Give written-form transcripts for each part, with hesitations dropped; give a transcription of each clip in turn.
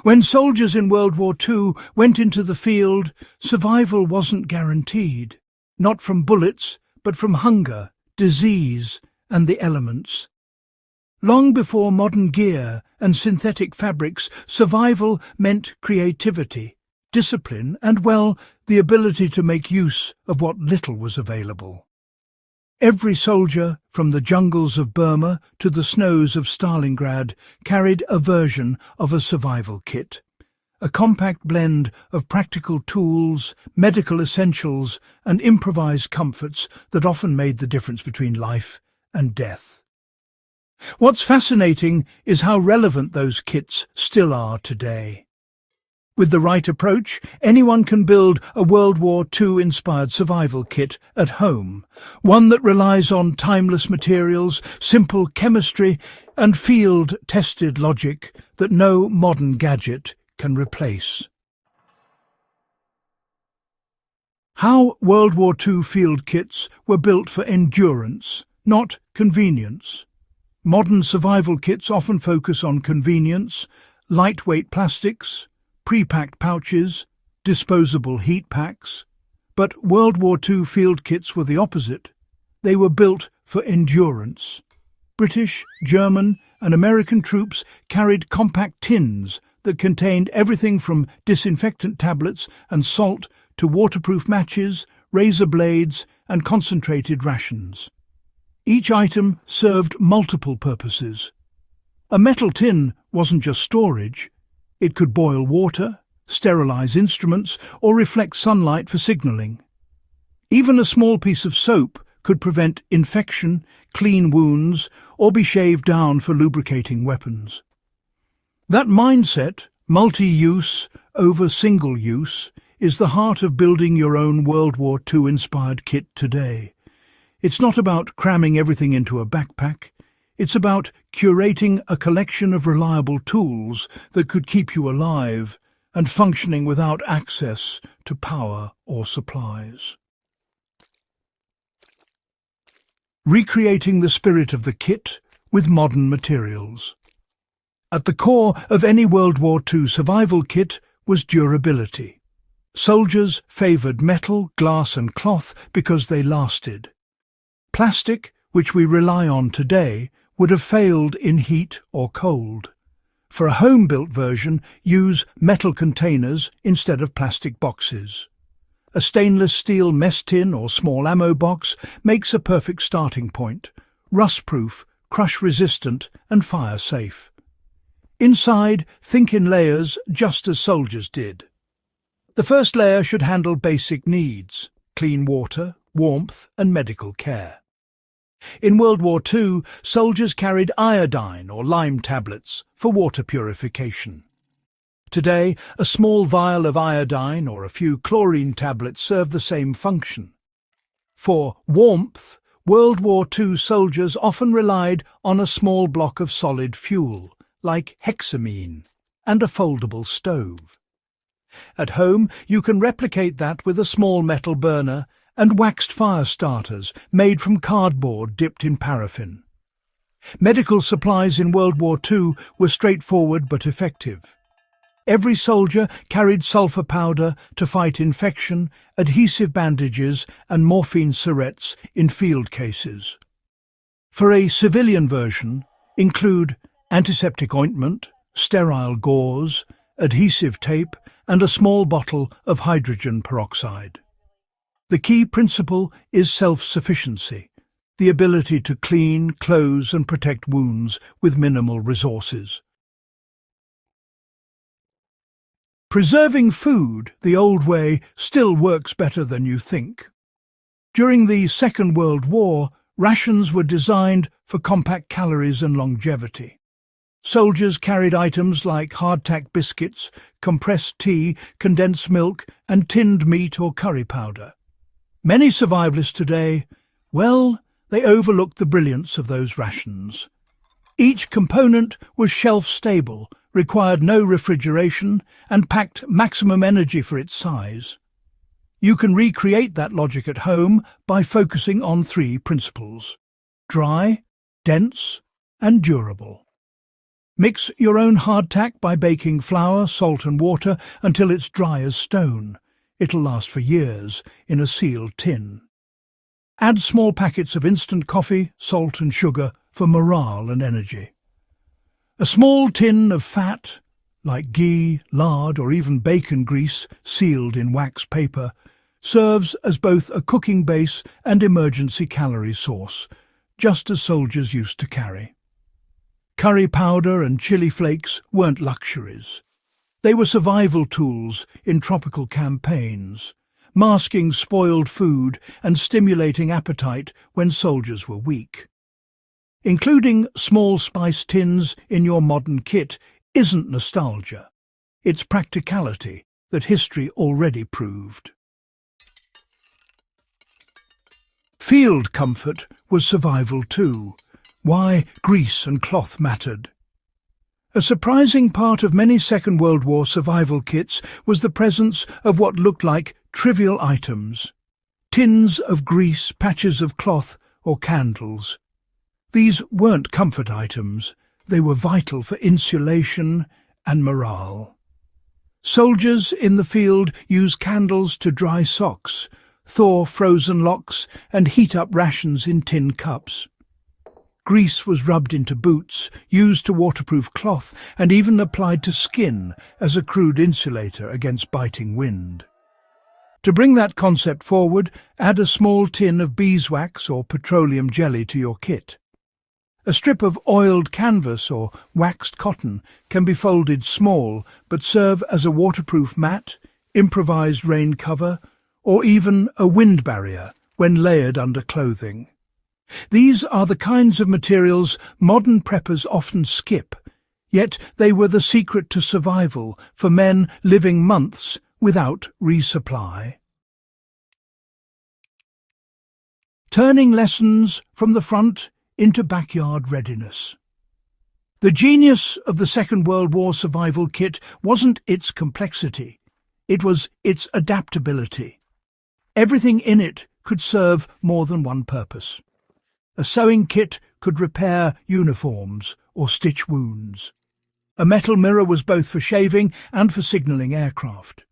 When soldiers in World War II went into the field, survival wasn't guaranteed. Not from bullets, but from hunger, disease, and the elements. Long before modern gear and synthetic fabrics, survival meant creativity, discipline, and, well, the ability to make use of what little was available. Every soldier, from the jungles of Burma to the snows of Stalingrad, carried a version of a survival kit, a compact blend of practical tools, medical essentials, and improvised comforts that often made the difference between life and death. What's fascinating is how relevant those kits still are today. With the right approach, anyone can build a World War II-inspired survival kit at home, one that relies on timeless materials, simple chemistry, and field-tested logic that no modern gadget can replace. How World War II field kits were built for endurance, not convenience. Modern survival kits often focus on convenience, lightweight plastics, pre-packed pouches, disposable heat packs. But World War II field kits were the opposite. They were built for endurance. British, German, and American troops carried compact tins that contained everything from disinfectant tablets and salt to waterproof matches, razor blades, and concentrated rations. Each item served multiple purposes. A metal tin wasn't just storage. It could boil water, sterilize instruments, or reflect sunlight for signaling. Even a small piece of soap could prevent infection, clean wounds, or be shaved down for lubricating weapons. That mindset, multi-use over single-use, is the heart of building your own World War II-inspired kit today. It's not about cramming everything into a backpack. It's about curating a collection of reliable tools that could keep you alive and functioning without access to power or supplies. Recreating the spirit of the kit with modern materials. At the core of any World War II survival kit was durability. Soldiers favoured metal, glass and cloth because they lasted. Plastic, which we rely on today, would have failed in heat or cold. For a home-built version, use metal containers instead of plastic boxes. A stainless steel mess tin or small ammo box makes a perfect starting point, rust-proof, crush-resistant and fire-safe. Inside, think in layers just as soldiers did. The first layer should handle basic needs, clean water, warmth and medical care. In World War II, soldiers carried iodine or lime tablets for water purification. Today, a small vial of iodine or a few chlorine tablets serve the same function. For warmth, World War II soldiers often relied on a small block of solid fuel, like hexamine, and a foldable stove. At home, you can replicate that with a small metal burner and waxed fire starters made from cardboard dipped in paraffin. Medical supplies in World War II were straightforward but effective. Every soldier carried sulfur powder to fight infection, adhesive bandages and morphine syrettes in field cases. For a civilian version, include antiseptic ointment, sterile gauze, adhesive tape and a small bottle of hydrogen peroxide. The key principle is self-sufficiency, the ability to clean, close and protect wounds with minimal resources. Preserving food the old way still works better than you think. During the Second World War, rations were designed for compact calories and longevity. Soldiers carried items like hardtack biscuits, compressed tea, condensed milk and tinned meat or curry powder. Many survivalists today, well, they overlooked the brilliance of those rations. Each component was shelf-stable, required no refrigeration, and packed maximum energy for its size. You can recreate that logic at home by focusing on three principles: dry, dense, and durable. Mix your own hardtack by baking flour, salt and water until it's dry as stone. It'll last for years in a sealed tin. Add small packets of instant coffee, salt and sugar for morale and energy. A small tin of fat, like ghee, lard or even bacon grease sealed in wax paper, serves as both a cooking base and emergency calorie source, just as soldiers used to carry. Curry powder and chili flakes weren't luxuries. They were survival tools in tropical campaigns, masking spoiled food and stimulating appetite when soldiers were weak. Including small spice tins in your modern kit isn't nostalgia. It's practicality that history already proved. Field comfort was survival too. Why grease and cloth mattered. A surprising part of many Second World War survival kits was the presence of what looked like trivial items. Tins of grease, patches of cloth, or candles. These weren't comfort items. They were vital for insulation and morale. Soldiers in the field used candles to dry socks, thaw frozen locks, and heat up rations in tin cups. Grease was rubbed into boots, used to waterproof cloth, and even applied to skin as a crude insulator against biting wind. To bring that concept forward, add a small tin of beeswax or petroleum jelly to your kit. A strip of oiled canvas or waxed cotton can be folded small but serve as a waterproof mat, improvised rain cover, or even a wind barrier when layered under clothing. These are the kinds of materials modern preppers often skip, yet they were the secret to survival for men living months without resupply. Turning lessons from the front into backyard readiness. The genius of the Second World War survival kit wasn't its complexity, it was its adaptability. Everything in it could serve more than one purpose. A sewing kit could repair uniforms or stitch wounds. A metal mirror was both for shaving and for signalling aircraft.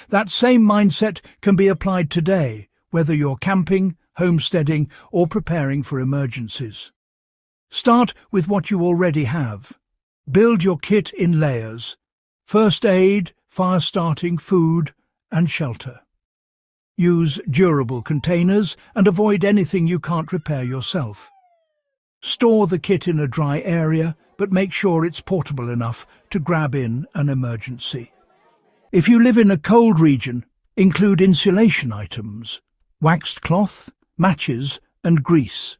That same mindset can be applied today, whether you're camping, homesteading, or preparing for emergencies. Start with what you already have. Build your kit in layers: first aid, fire starting, food, and shelter. Use durable containers and avoid anything you can't repair yourself. Store the kit in a dry area, but make sure it's portable enough to grab in an emergency. If you live in a cold region, include insulation items, waxed cloth, matches, and grease.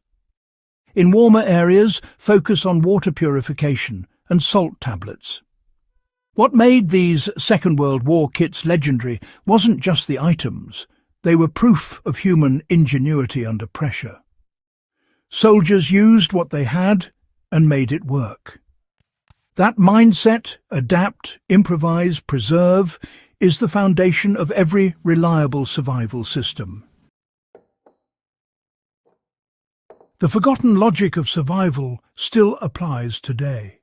In warmer areas, focus on water purification and salt tablets. What made these Second World War kits legendary wasn't just the items. They were proof of human ingenuity under pressure. Soldiers used what they had and made it work. That mindset, adapt, improvise, preserve, is the foundation of every reliable survival system. The forgotten logic of survival still applies today.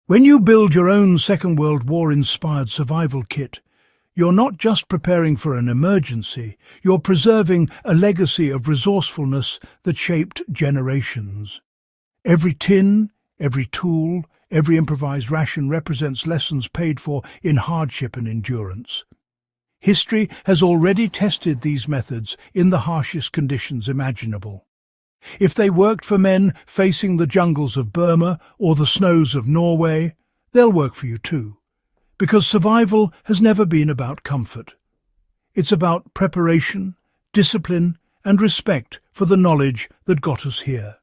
When you build your own Second World War-inspired survival kit, you're not just preparing for an emergency, you're preserving a legacy of resourcefulness that shaped generations. Every tin, every tool, every improvised ration represents lessons paid for in hardship and endurance. History has already tested these methods in the harshest conditions imaginable. If they worked for men facing the jungles of Burma or the snows of Norway, they'll work for you too. Because survival has never been about comfort. It's about preparation, discipline, and respect for the knowledge that got us here.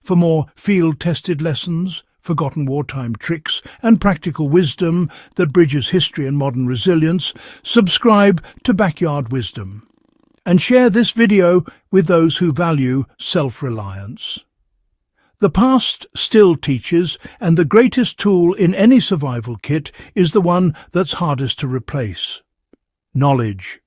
For more field-tested lessons, forgotten wartime tricks, and practical wisdom that bridges history and modern resilience, subscribe to Backyard Wisdom. And share this video with those who value self-reliance. The past still teaches, and the greatest tool in any survival kit is the one that's hardest to replace: knowledge.